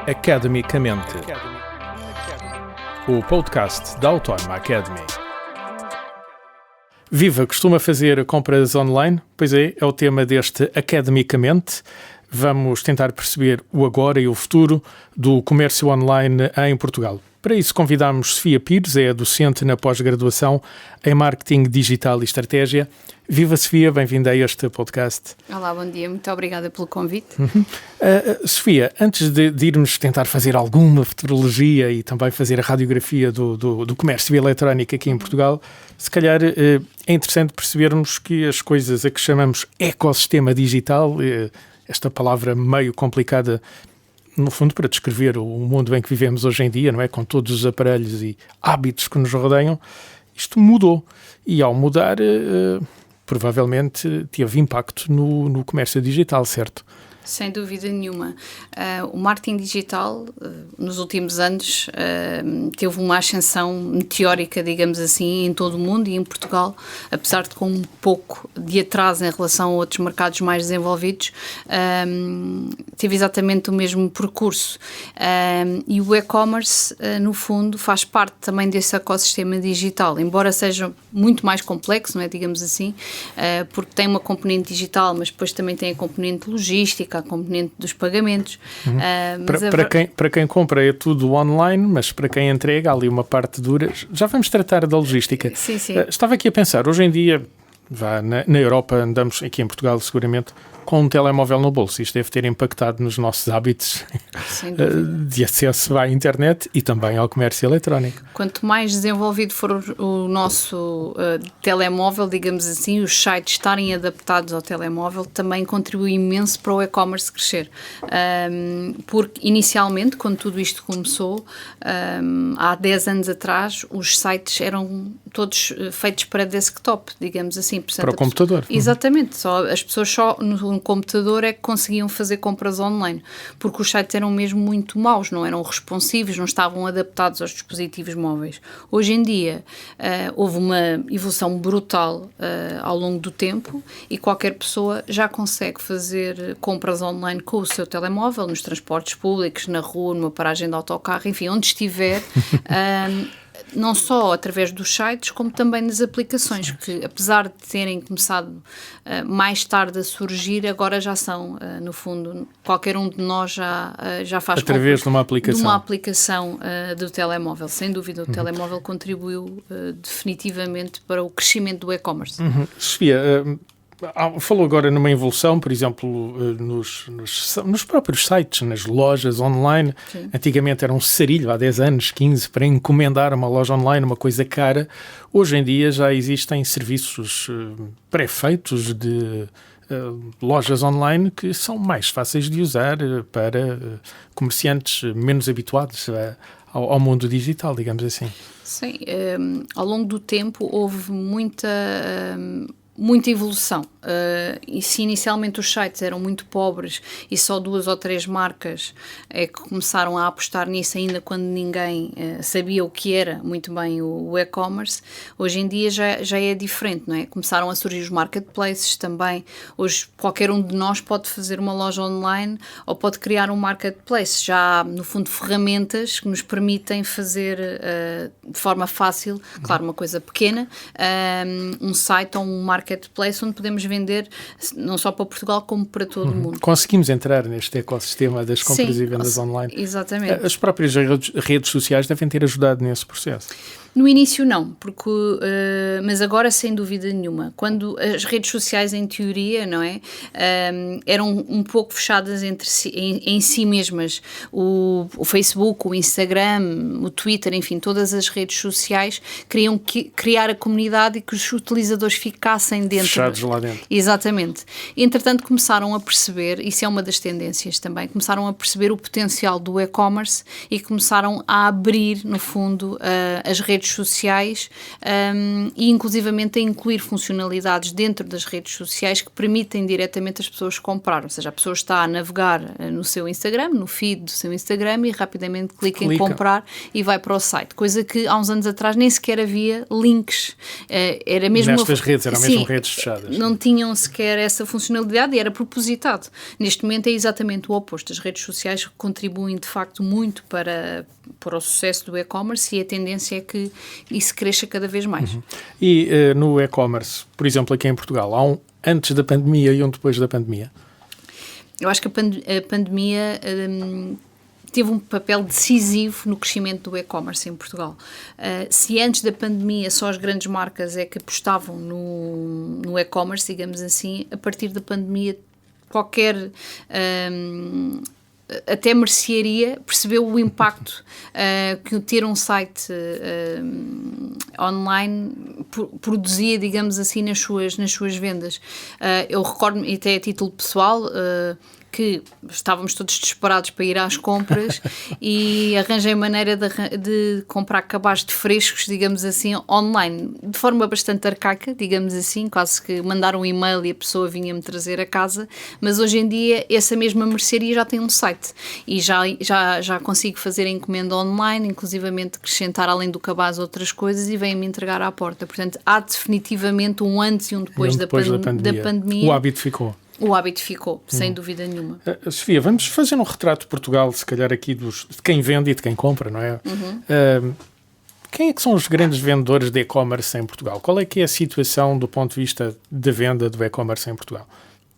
Academicamente, o podcast da Autónoma Academy. Viva, costuma fazer compras online? Pois é o tema deste Academicamente. Vamos tentar perceber o agora e o futuro do comércio online em Portugal. Para isso convidamos Sofia Pires, é docente na pós-graduação em Marketing Digital e Estratégia. Viva, Sofia, bem-vinda a este podcast. Olá, bom dia, muito obrigada pelo convite. Sofia, antes de irmos tentar fazer alguma futurologia e também fazer a radiografia do comércio eletrónico aqui em Portugal, se calhar é interessante percebermos que as coisas a que chamamos ecossistema digital, esta palavra meio complicada, no fundo, para descrever o mundo em que vivemos hoje em dia, não é? Com todos os aparelhos e hábitos que nos rodeiam, isto mudou. E ao mudar, provavelmente teve impacto no comércio digital, certo? Sem dúvida nenhuma. O marketing digital, nos últimos anos, teve uma ascensão meteórica, digamos assim, em todo o mundo e em Portugal, apesar de com um pouco de atraso em relação a outros mercados mais desenvolvidos, teve exatamente o mesmo percurso. E o e-commerce, no fundo, faz parte também desse ecossistema digital, embora seja muito mais complexo, não é, digamos assim, porque tem uma componente digital, mas depois também tem a componente logística, a componente dos pagamentos. Para quem compra é tudo online, mas para quem entrega há ali uma parte dura. Já vamos tratar da logística. Sim. Estava aqui a pensar, hoje em dia, na Europa andamos, aqui em Portugal seguramente, com um telemóvel no bolso. Isto deve ter impactado nos nossos hábitos de acesso à internet e também ao comércio eletrónico. Quanto mais desenvolvido for o nosso telemóvel, digamos assim, os sites estarem adaptados ao telemóvel, também contribui imenso para o e-commerce crescer. Porque inicialmente, quando tudo isto começou, há 10 anos atrás, os sites eram todos feitos para desktop, digamos assim. Portanto, para o computador. Exatamente. As pessoas só no computador é que conseguiam fazer compras online, porque os sites eram mesmo muito maus, não eram responsivos, não estavam adaptados aos dispositivos móveis. Hoje em dia houve uma evolução brutal ao longo do tempo e qualquer pessoa já consegue fazer compras online com o seu telemóvel, nos transportes públicos, na rua, numa paragem de autocarro, enfim, onde estiver, não só através dos sites, como também nas aplicações, que apesar de terem começado mais tarde a surgir, agora já são, no fundo, qualquer um de nós já faz através de uma aplicação do telemóvel. Sem dúvida, o telemóvel contribuiu definitivamente para o crescimento do e-commerce. Sofia, falou agora numa evolução, por exemplo, nos próprios sites, nas lojas online. Sim. Antigamente era um sarilho, há 10 anos, 15, para encomendar uma loja online, uma coisa cara. Hoje em dia já existem serviços pré-feitos de lojas online que são mais fáceis de usar para comerciantes menos habituados ao mundo digital, digamos assim. Sim, ao longo do tempo houve muita evolução. E se inicialmente os sites eram muito pobres e só 2 ou 3 marcas é que começaram a apostar nisso ainda quando ninguém sabia o que era muito bem o e-commerce, hoje em dia já é diferente, não é? Começaram a surgir os marketplaces também. Hoje qualquer um de nós pode fazer uma loja online ou pode criar um marketplace. Já há, no fundo, ferramentas que nos permitem fazer de forma fácil, claro, uma coisa pequena, um site ou um marketplace onde podemos vender não só para Portugal como para todo o mundo. Conseguimos entrar neste ecossistema das compras e vendas online. Exatamente. As próprias redes sociais devem ter ajudado nesse processo. No início não, porque, mas agora sem dúvida nenhuma. Quando as redes sociais, em teoria, não é, eram um pouco fechadas em si mesmas, o Facebook, o Instagram, o Twitter, enfim, todas as redes sociais queriam criar a comunidade e que os utilizadores ficassem dentro. Fechados lá dentro. Exatamente. Entretanto, começaram a perceber, isso é uma das tendências também, começaram a perceber o potencial do e-commerce e começaram a abrir, no fundo, as redes redes sociais e inclusivamente a incluir funcionalidades dentro das redes sociais que permitem diretamente as pessoas comprar, ou seja, a pessoa está a navegar no seu Instagram, no feed do seu Instagram e rapidamente clica em comprar e vai para o site, coisa que há uns anos atrás nem sequer havia links. Era mesmo nestas redes, eram mesmo redes fechadas. Não tinham sequer essa funcionalidade e era propositado. Neste momento é exatamente o oposto. As redes sociais contribuem de facto muito para o sucesso do e-commerce e a tendência é que isso cresça cada vez mais. E no e-commerce, por exemplo, aqui em Portugal, há um antes da pandemia e um depois da pandemia? Eu acho que a pandemia teve um papel decisivo no crescimento do e-commerce em Portugal. Se antes da pandemia só as grandes marcas é que apostavam no e-commerce, digamos assim, a partir da pandemia qualquer até mercearia percebeu o impacto que ter um site online produzia, digamos assim, nas suas vendas. Eu recordo-me, até a título pessoal, que estávamos todos desesperados para ir às compras e arranjei maneira de comprar cabazes de frescos, digamos assim, online, de forma bastante arcaica, digamos assim, quase que mandar um e-mail e a pessoa vinha-me trazer a casa, mas hoje em dia essa mesma mercearia já tem um site e já consigo fazer a encomenda online, inclusivamente acrescentar além do cabaz outras coisas e vem-me entregar à porta. Portanto, há definitivamente um antes e um depois, da pandemia. O hábito ficou. O hábito ficou, sem dúvida nenhuma. Sofia, vamos fazer um retrato de Portugal, se calhar aqui de quem vende e de quem compra, não é? Quem é que são os grandes vendedores de e-commerce em Portugal? Qual é que é a situação do ponto de vista da venda do e-commerce em Portugal?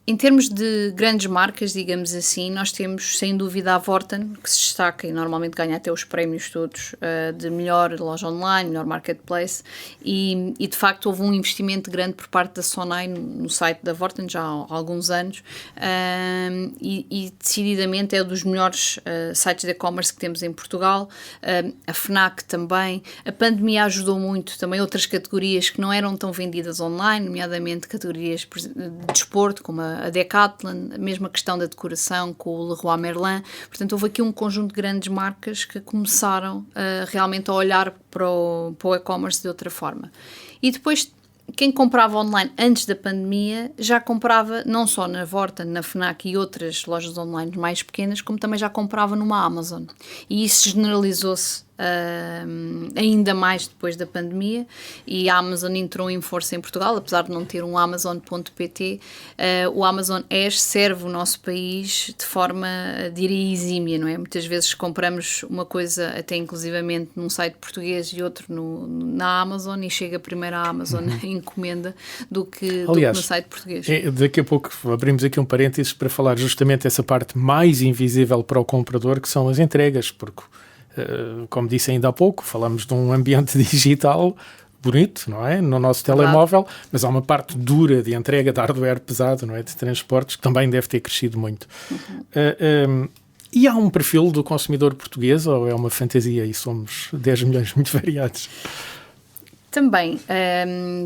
Em termos de grandes marcas, digamos assim, nós temos sem dúvida a Vorten, que se destaca e normalmente ganha até os prémios todos de melhor loja online, melhor marketplace e de facto houve um investimento grande por parte da Sonai no site da Vorten já há alguns anos e decididamente é um dos melhores sites de e-commerce que temos em Portugal. A FNAC também. A pandemia ajudou muito também outras categorias que não eram tão vendidas online, nomeadamente categorias de desporto, como a Decathlon, a mesma questão da decoração com o Leroy Merlin. Portanto, houve aqui um conjunto de grandes marcas que começaram realmente a olhar para o e-commerce de outra forma. E depois, quem comprava online antes da pandemia já comprava não só na Vorten, na FNAC e outras lojas online mais pequenas, como também já comprava numa Amazon. E isso generalizou-se ainda mais depois da pandemia e a Amazon entrou em força em Portugal, apesar de não ter um Amazon.pt. O Amazon Ash serve o nosso país de forma, diria, exímia, não é? Muitas vezes compramos uma coisa até inclusivamente num site português e outro na Amazon e chega primeiro à Amazon a encomenda do que no site português. Daqui a pouco abrimos aqui um parênteses para falar justamente dessa parte mais invisível para o comprador, que são as entregas, porque como disse ainda há pouco, falamos de um ambiente digital bonito, não é? No nosso telemóvel, mas há uma parte dura de entrega de hardware pesado, não é? De transportes, que também deve ter crescido muito. E há um perfil do consumidor português ou é uma fantasia e somos 10 milhões muito variados? Também,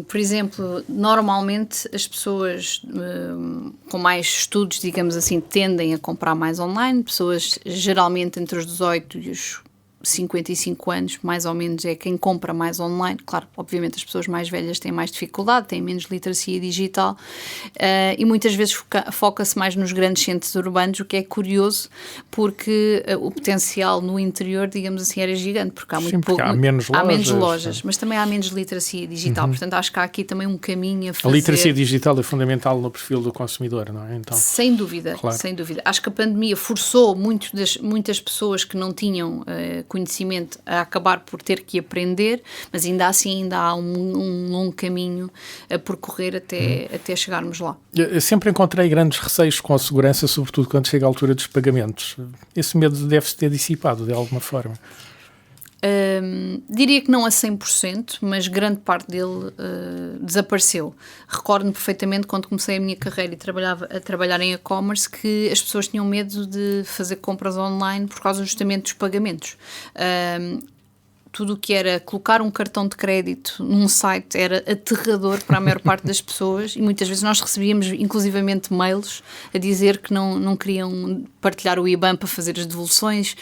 por exemplo, normalmente as pessoas com mais estudos, digamos assim, tendem a comprar mais online, pessoas geralmente entre os 18 e os 55 anos, mais ou menos, é quem compra mais online. Claro, obviamente as pessoas mais velhas têm mais dificuldade, têm menos literacia digital e muitas vezes foca-se mais nos grandes centros urbanos, o que é curioso, porque o potencial no interior, digamos assim, era gigante, porque há muito pouco, há menos lojas, mas também há menos literacia digital. Portanto, acho que há aqui também um caminho a fazer. A literacia digital é fundamental no perfil do consumidor, não é? Então, sem dúvida, claro. Sem dúvida. Acho que a pandemia forçou muitas pessoas que não tinham conhecimento a acabar por ter que aprender, mas ainda assim ainda há um longo caminho a percorrer até chegarmos lá. Eu sempre encontrei grandes receios com a segurança, sobretudo quando chega a altura dos pagamentos. Esse medo deve-se ter dissipado de alguma forma. Diria que não a 100%, mas grande parte dele desapareceu. Recordo-me perfeitamente quando comecei a minha carreira e a trabalhar em e-commerce que as pessoas tinham medo de fazer compras online por causa justamente dos pagamentos. tudo o que era colocar um cartão de crédito num site era aterrador para a maior parte das pessoas, e muitas vezes nós recebíamos inclusivamente mails a dizer que não queriam partilhar o IBAN para fazer as devoluções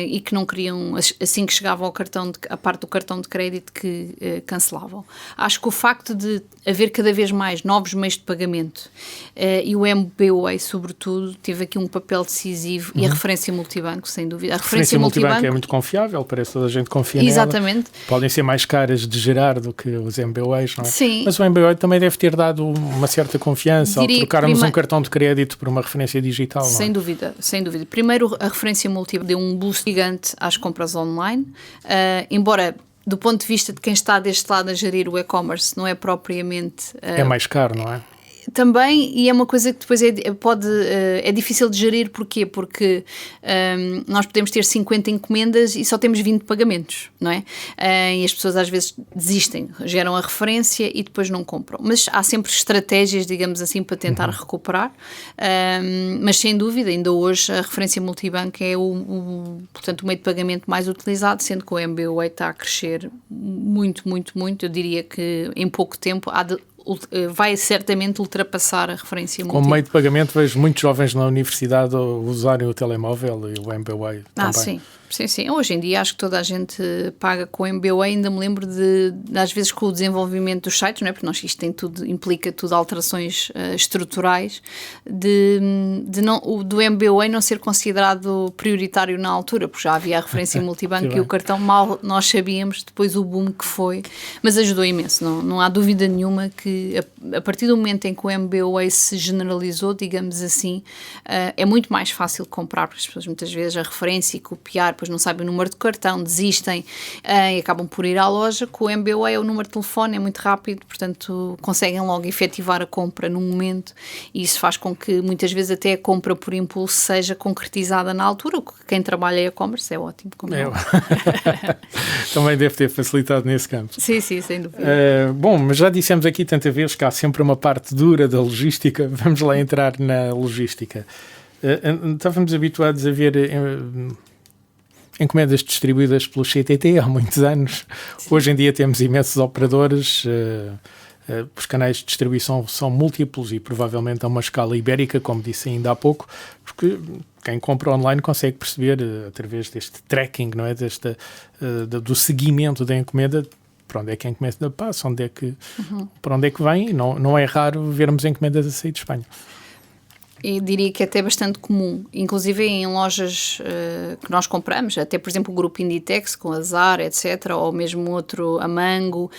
e que não queriam, assim que chegava a parte do cartão de crédito, que cancelavam. Acho que o facto de haver cada vez mais novos meios de pagamento e o MBWay, sobretudo, teve aqui um papel decisivo, e a referência multibanco, sem dúvida. A referência multibanco é muito confiável, parece que toda a gente confia Exatamente. nela. Podem ser mais caras de gerar do que os MBWays, não é? Sim. Mas o MBWay também deve ter dado uma certa confiança ao trocarmos um cartão de crédito por uma referência digital, não é? Sem dúvida, sem dúvida. Primeiro, a referência multibanco deu um boost gigante às compras online, embora do ponto de vista de quem está deste lado a gerir o e-commerce, não é propriamente... é mais caro, não é? Também, e é uma coisa que depois é difícil de gerir. Porquê? Porque nós podemos ter 50 encomendas e só temos 20 pagamentos, não é? E as pessoas às vezes desistem, geram a referência e depois não compram. Mas há sempre estratégias, digamos assim, para tentar recuperar. Mas sem dúvida, ainda hoje a referência multibanco é portanto, o meio de pagamento mais utilizado, sendo que o MBWay está a crescer muito, muito, muito. Eu diria que em pouco tempo vai certamente ultrapassar a referência multibanco. Como meio de pagamento, vejo muitos jovens na universidade usarem o telemóvel e o MBWay também. Sim. Sim. Hoje em dia acho que toda a gente paga com o MBWay. Ainda me lembro às vezes, com o desenvolvimento dos sites, não é? Porque isto implica tudo alterações estruturais, do MBWay não ser considerado prioritário na altura, porque já havia a referência multibanco e o cartão, mal nós sabíamos depois o boom que foi, mas ajudou imenso. Não há dúvida nenhuma que a partir do momento em que o MBWay se generalizou, digamos assim, é muito mais fácil comprar, porque as pessoas muitas vezes a referência e copiar, depois não sabem o número de cartão, desistem e acabam por ir à loja. Com o MBWay é o número de telefone, é muito rápido, portanto conseguem logo efetivar a compra no momento, e isso faz com que muitas vezes até a compra por impulso seja concretizada na altura. Quem trabalha em e-commerce é ótimo. Também deve ter facilitado nesse campo. Sim, sem dúvida. Bom, mas já dissemos aqui tanta vez que há sempre uma parte dura da logística. Vamos lá entrar na logística. Estávamos habituados a ver encomendas distribuídas pelo CTT há muitos anos. Sim. Hoje em dia temos imensos operadores, os canais de distribuição são múltiplos e provavelmente a uma escala ibérica, como disse ainda há pouco, porque quem compra online consegue perceber, através deste tracking, não é? Do seguimento da encomenda, para onde é que a encomenda passa, para onde é que vem, e não é raro vermos encomendas a sair de Espanha. Eu diria que é até bastante comum, inclusive em lojas que nós compramos, até por exemplo o grupo Inditex com a Zara, etc., ou mesmo outro, a Mango.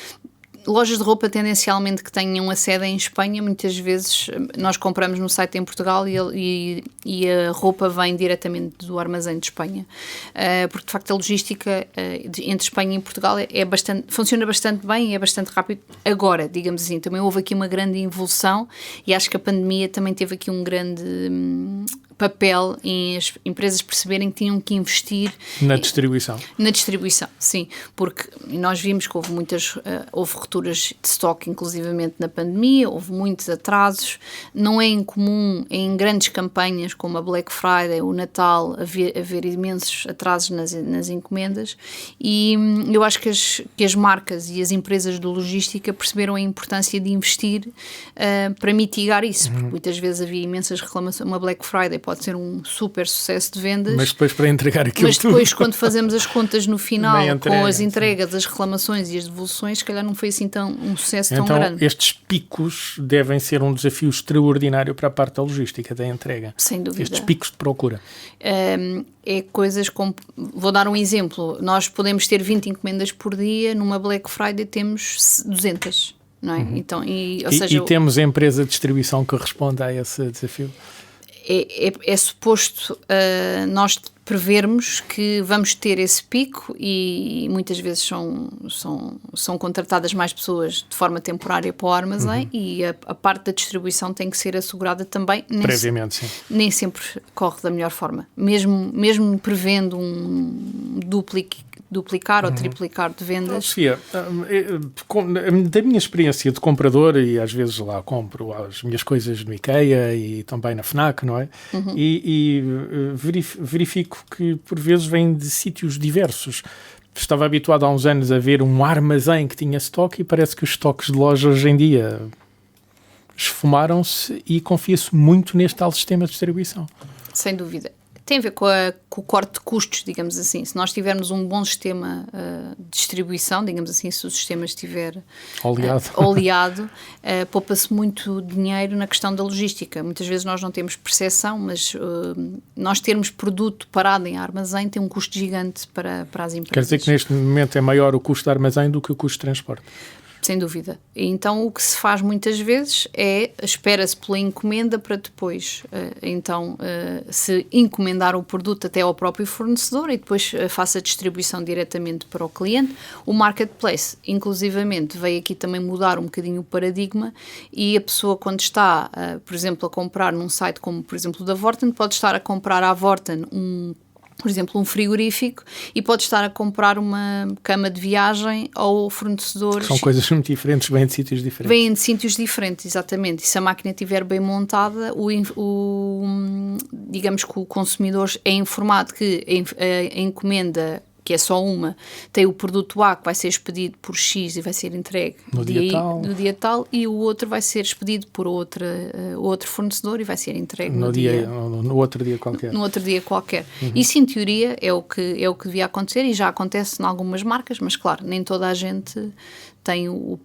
Lojas de roupa tendencialmente que tenham a sede em Espanha, muitas vezes nós compramos no site em Portugal e a roupa vem diretamente do armazém de Espanha, porque de facto a logística entre Espanha e Portugal funciona bastante bem e é bastante rápido. Agora, digamos assim, também houve aqui uma grande evolução, e acho que a pandemia também teve aqui um grande papel em as empresas perceberem que tinham que investir na distribuição. Na distribuição, sim, porque nós vimos que houve houve rupturas de estoque, inclusivamente na pandemia, houve muitos atrasos. Não é incomum em grandes campanhas como a Black Friday, o Natal, haver imensos atrasos nas encomendas, e eu acho que as marcas e as empresas de logística perceberam a importância de investir para mitigar isso, porque muitas vezes havia imensas reclamações. Uma Black Friday pode ser um super sucesso de vendas, mas depois para entregar aquilo tudo. Mas depois quando fazemos as contas no final, com as entregas, as reclamações e as devoluções, se calhar não foi assim um sucesso tão grande. Então estes picos devem ser um desafio extraordinário para a parte da logística, da entrega. Sem dúvida. Estes picos de procura. É coisas como... Vou dar um exemplo. Nós podemos ter 20 encomendas por dia, numa Black Friday temos 200, não é? Então, ou seja, e temos a empresa de distribuição que responde a esse desafio? É suposto nós prevermos que vamos ter esse pico, e muitas vezes são contratadas mais pessoas de forma temporária para o armazém, e a parte da distribuição tem que ser assegurada também. Previamente, sim. Nem sempre corre da melhor forma. Mesmo prevendo um duplicar ou triplicar de vendas. Sofia, da minha experiência de comprador, e às vezes lá compro as minhas coisas no IKEA e também na FNAC, não é? E verifico que por vezes vêm de sítios diversos. estava habituado há uns anos a ver um armazém que tinha estoque e parece que os estoques de loja hoje em dia esfumaram-se e confia-se muito neste tal sistema de distribuição. Sem dúvida. Tem a ver com o corte de custos, digamos assim. Se nós tivermos um bom sistema de distribuição, digamos assim, se o sistema estiver oleado, poupa-se muito dinheiro na questão da logística. Muitas vezes nós não temos percepção, mas nós termos produto parado em armazém tem um custo gigante para as empresas. Quer dizer que neste momento é maior o custo de armazém do que o custo de transporte? Sem dúvida. E então o que se faz muitas vezes é, espera-se pela encomenda para depois, se encomendar o produto até ao próprio fornecedor e depois faça a distribuição diretamente para o cliente. O marketplace, inclusivamente, veio aqui também mudar um bocadinho o paradigma e a pessoa quando está, por exemplo, a comprar num site como, por exemplo, o da Vorten, pode estar a comprar à Vorten por exemplo, um frigorífico e pode estar a comprar uma cama de viagem ao fornecedor. São coisas muito diferentes, vêm de sítios diferentes. Vêm de sítios diferentes, exatamente. E se a máquina estiver bem montada, digamos que o consumidor é informado que a encomenda, que é só uma, tem o produto A que vai ser expedido por X e vai ser entregue no dia tal, e o outro vai ser expedido por outro fornecedor e vai ser entregue no outro dia qualquer. No outro dia qualquer. Isso, em teoria, é o que devia acontecer e já acontece em algumas marcas, mas, claro, nem toda a gente tem o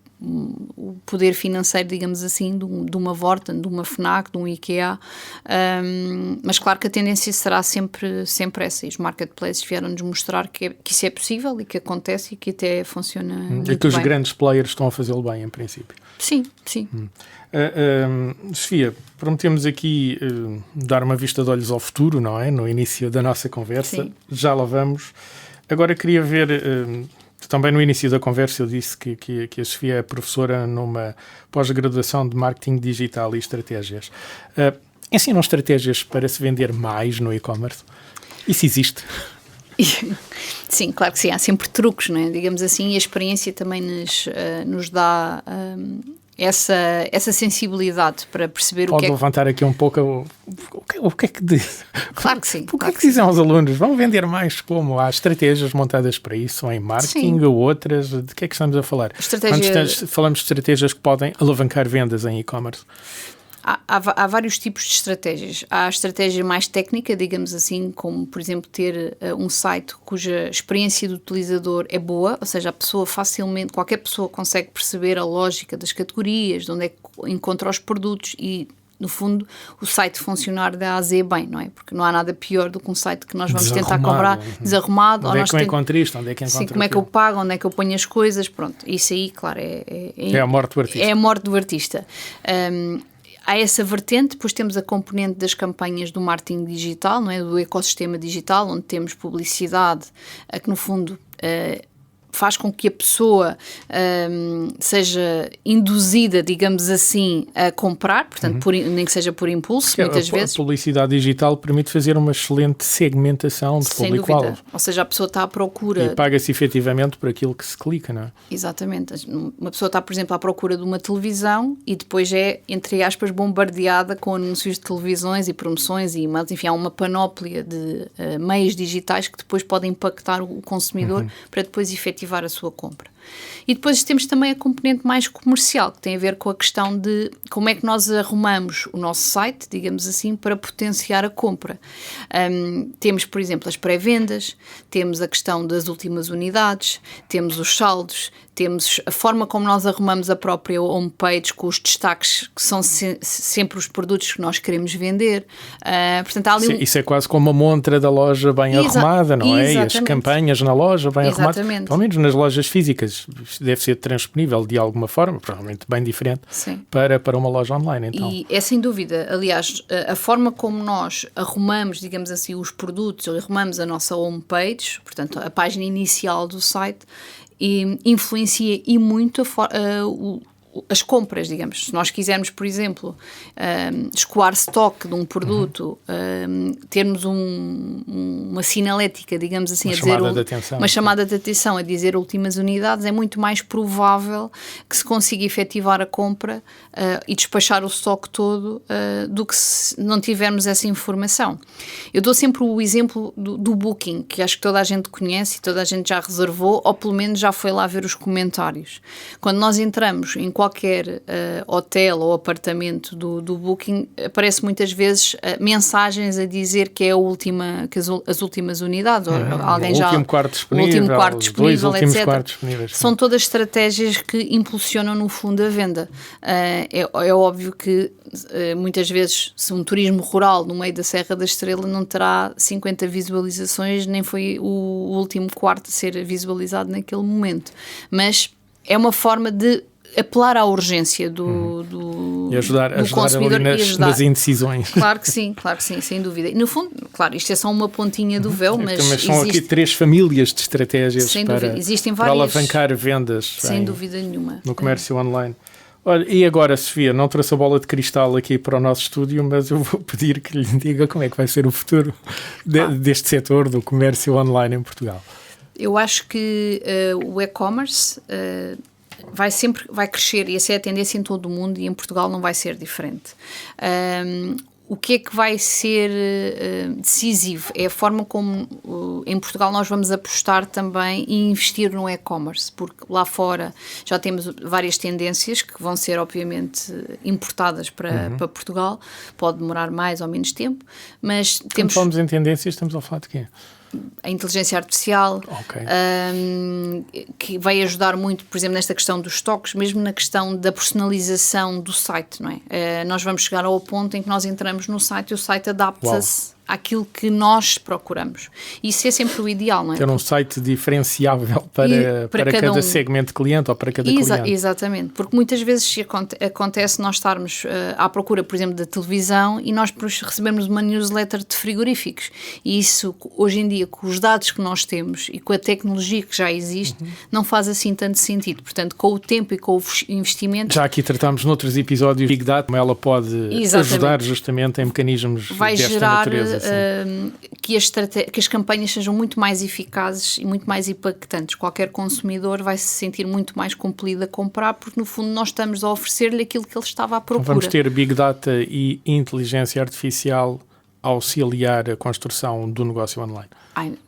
poder financeiro, digamos assim, de uma Vorten, de uma Fnac, de um IKEA, mas claro que a tendência será sempre essa, e os marketplaces vieram-nos mostrar que isso é possível e que acontece e que até funciona muito bem. E que os grandes players estão a fazê-lo bem, em princípio. Sim. Sofia, prometemos aqui dar uma vista de olhos ao futuro, não é? No início da nossa conversa. Sim. Já lá vamos. Agora queria ver... Também no início da conversa eu disse que a Sofia é professora numa pós-graduação de marketing digital e estratégias. Ensinam estratégias para se vender mais no e-commerce? Isso existe? Sim, claro que sim. Há sempre truques, não é? Digamos assim, e a experiência também nos dá... essa sensibilidade para perceber o que é que... Pode levantar aqui um pouco o que é que diz? Claro que sim. O que é que dizem aos alunos? Vão vender mais como? Há estratégias montadas para isso, ou em marketing, ou outras? De que é que estamos a falar? Quando falamos de estratégias que podem alavancar vendas em e-commerce? Há vários tipos de estratégias. Há a estratégia mais técnica, digamos assim, como, por exemplo, ter um site cuja experiência do utilizador é boa, ou seja, qualquer pessoa consegue perceber a lógica das categorias, de onde é que encontra os produtos e, no fundo, o site funcionar da A a Z bem, não é? Porque não há nada pior do que um site que nós vamos tentar comprar desarrumado. Onde é que eu encontro isto? Onde é que encontro como é que eu pago? Onde é que eu ponho as coisas? Pronto, isso aí, claro, é a morte do artista. É a morte do artista. Há essa vertente, depois temos a componente das campanhas do marketing digital, não é? Do ecossistema digital, onde temos publicidade, que no fundo faz com que a pessoa seja induzida, digamos assim, a comprar, portanto, nem que seja por impulso, porque muitas vezes. A publicidade digital permite fazer uma excelente segmentação de público-alvo. Ou seja, a pessoa está à procura... E paga-se efetivamente por aquilo que se clica, não é? Exatamente. Uma pessoa está, por exemplo, à procura de uma televisão e depois é, entre aspas, bombardeada com anúncios de televisões e promoções e e-mails. Enfim, há uma panóplia de meios digitais que depois podem impactar o consumidor para depois efetivar a sua compra. E depois temos também a componente mais comercial, que tem a ver com a questão de como é que nós arrumamos o nosso site, digamos assim, para potenciar a compra. Temos, por exemplo, as pré-vendas, temos a questão das últimas unidades, temos os saldos, temos a forma como nós arrumamos a própria homepage com os destaques que são sempre os produtos que nós queremos vender. Portanto, há ali isso é quase como a montra da loja bem arrumada, não é? Exatamente. E as campanhas na loja bem arrumadas. Exatamente. Pelo menos nas lojas físicas deve ser transponível de alguma forma, provavelmente bem diferente, para uma loja online. Então. E é sem dúvida, aliás, a forma como nós arrumamos, digamos assim, os produtos, arrumamos a nossa homepage, portanto, a página inicial do site, influencia e muito as compras, digamos. Se nós quisermos, por exemplo, escoar stock de um produto, termos uma sinalética, digamos assim, uma chamada de atenção a dizer últimas unidades, é muito mais provável que se consiga efetivar a compra e despachar o stock todo do que se não tivermos essa informação. Eu dou sempre o exemplo do Booking, que acho que toda a gente conhece e toda a gente já reservou, ou pelo menos já foi lá ver os comentários. Quando nós entramos em qualquer hotel ou apartamento do Booking, aparece muitas vezes mensagens a dizer que é as últimas unidades, ou alguém já... O último quarto disponível, dois últimos etc. quartos disponíveis. São todas estratégias que impulsionam, no fundo, a venda. É óbvio que muitas vezes, se um turismo rural no meio da Serra da Estrela não terá 50 visualizações, nem foi o último quarto a ser visualizado naquele momento. Mas é uma forma de apelar à urgência do ajudar consumidor ali nas indecisões. Claro que sim, sem dúvida. E no fundo, claro, isto é só uma pontinha do véu, mas são aqui 3 famílias de estratégias para alavancar vendas sem dúvida nenhuma no comércio online. Olha, e agora, Sofia, não trouxe a bola de cristal aqui para o nosso estúdio, mas eu vou pedir que lhe diga como é que vai ser o futuro deste setor do comércio online em Portugal. Eu acho que o e-commerce vai crescer, e essa é a tendência em todo o mundo, e em Portugal não vai ser diferente. O que é que vai ser decisivo? É a forma como em Portugal nós vamos apostar também e investir no e-commerce, porque lá fora já temos várias tendências que vão ser obviamente importadas para Portugal, pode demorar mais ou menos tempo, mas quando falamos em tendências, estamos a falar de quê? A inteligência artificial, que vai ajudar muito, por exemplo, nesta questão dos estoques, mesmo na questão da personalização do site, não é? Nós vamos chegar ao ponto em que nós entramos no site e o site adapta-se àquilo que nós procuramos. Isso é sempre o ideal, não é? Ter um site diferenciável para cada segmento de cliente ou para cada cliente. Exatamente, porque muitas vezes acontece nós estarmos à procura, por exemplo, da televisão e nós recebemos uma newsletter de frigoríficos. E isso, hoje em dia, com os dados que nós temos e com a tecnologia que já existe, não faz assim tanto sentido. Portanto, com o tempo e com o investimento... Já aqui tratámos noutros episódios Big Data, como ela pode ajudar justamente em mecanismos desta natureza. Que as campanhas sejam muito mais eficazes e muito mais impactantes. Qualquer consumidor vai se sentir muito mais compelido a comprar, porque no fundo nós estamos a oferecer-lhe aquilo que ele estava à procura. Vamos ter Big Data e inteligência artificial a auxiliar a construção do negócio online.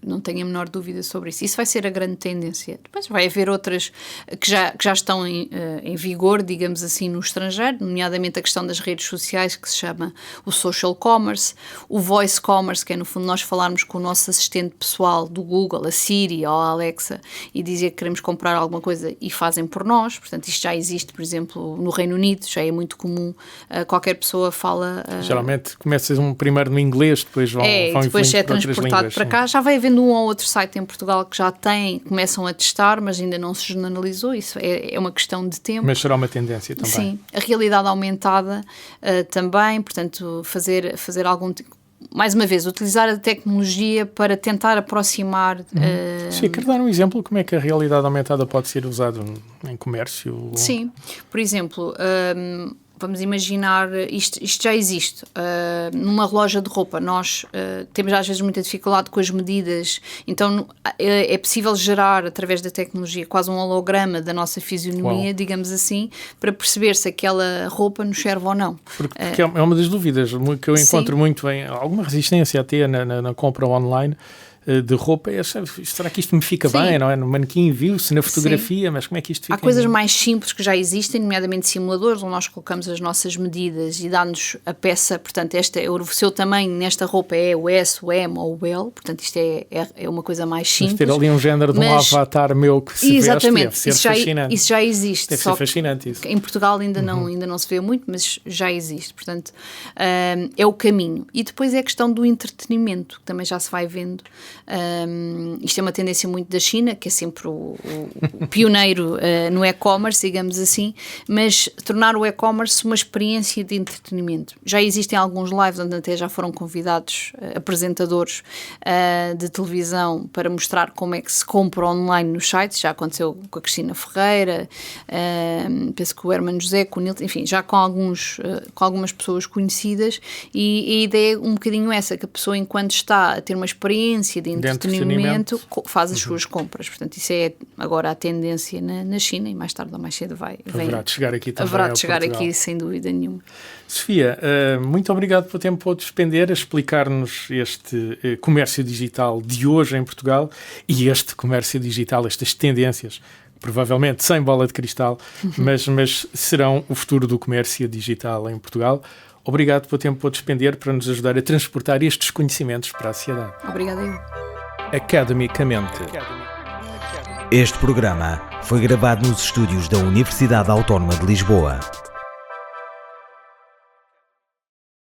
Não tenho a menor dúvida sobre isso. Isso vai ser a grande tendência. Depois vai haver outras que já estão em vigor, digamos assim, no estrangeiro, nomeadamente a questão das redes sociais, que se chama o social commerce, o voice commerce, que é no fundo nós falarmos com o nosso assistente pessoal do Google, a Siri ou a Alexa, e dizer que queremos comprar alguma coisa e fazem por nós. Portanto, isto já existe, por exemplo, no Reino Unido, já é muito comum, qualquer pessoa fala... Geralmente começas primeiro no inglês, depois depois é transportado para cá. Já vai havendo um ou outro site em Portugal que já começam a testar, mas ainda não se generalizou. Isso é uma questão de tempo. Mas será uma tendência também. Sim, a realidade aumentada também, portanto, fazer algum... Mais uma vez, utilizar a tecnologia para tentar aproximar... Sim, quero dar um exemplo como é que a realidade aumentada pode ser usada em comércio? Sim, por exemplo... Vamos imaginar, isto já existe, numa loja de roupa nós temos às vezes muita dificuldade com as medidas, então é possível gerar através da tecnologia quase um holograma da nossa fisionomia, digamos assim, para perceber se aquela roupa nos serve ou não. Porque é uma das dúvidas que eu encontro muito em alguma resistência até na compra online de roupa, será que isto me fica bem, não é? No manequim viu-se na fotografia, mas como é que isto fica? Há coisas mais simples que já existem, nomeadamente simuladores, onde nós colocamos as nossas medidas e dá-nos a peça, portanto, o seu tamanho nesta roupa é o S, o M ou o L, portanto, isto é uma coisa mais simples. Mas ter ali um género de um avatar meu que se veste, deve ser fascinante. Isso já existe. Deve ser fascinante isso. Em Portugal ainda não se vê muito, mas já existe, portanto, é o caminho. E depois é a questão do entretenimento, que também já se vai vendo, Isto é uma tendência muito da China, que é sempre o pioneiro no e-commerce, digamos assim, mas tornar o e-commerce uma experiência de entretenimento. Já existem alguns lives onde até já foram convidados apresentadores de televisão para mostrar como é que se compra online nos sites. Já aconteceu com a Cristina Ferreira, penso que o Hermano José, com o Nilton, enfim, já com algumas pessoas conhecidas, e a ideia é um bocadinho essa, que a pessoa, enquanto está a ter uma experiência de entretenimento, faz as suas compras. Portanto, isso é agora a tendência na China, e mais tarde ou mais cedo haverá de chegar aqui também. Haverá de chegar aqui, sem dúvida nenhuma. Sofia, muito obrigado pelo tempo que despender a explicar-nos este comércio digital de hoje em Portugal e este comércio digital, estas tendências, provavelmente sem bola de cristal, mas serão o futuro do comércio digital em Portugal. Obrigado pelo tempo que despender para nos ajudar a transportar estes conhecimentos para a sociedade. Obrigada eu. Academicamente. Este programa foi gravado nos estúdios da Universidade Autónoma de Lisboa.